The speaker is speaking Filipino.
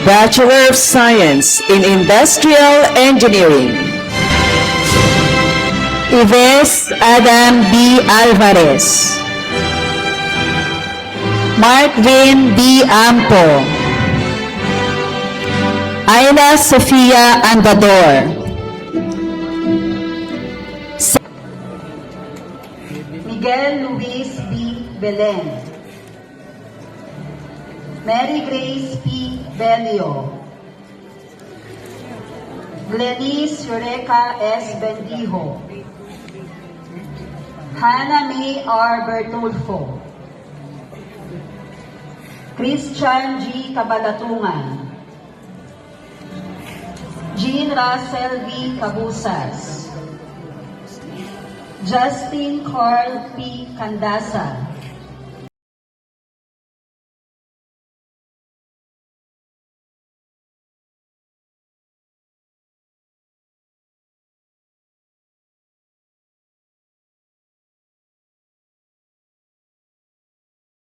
Bachelor of Science in Industrial Engineering. Ives Adam B. Alvarez. Marvin D. Ampo. Ayla Sofia Andador. Miguel Luis B. Belen. Mary Grace P. Belio. Glenise Eureka S. Bendijo. Hannah May R. Bertulfo. Christian G. Kabalatungan. Jean Russell V. Cabusas. Justin Carl P. Candasa.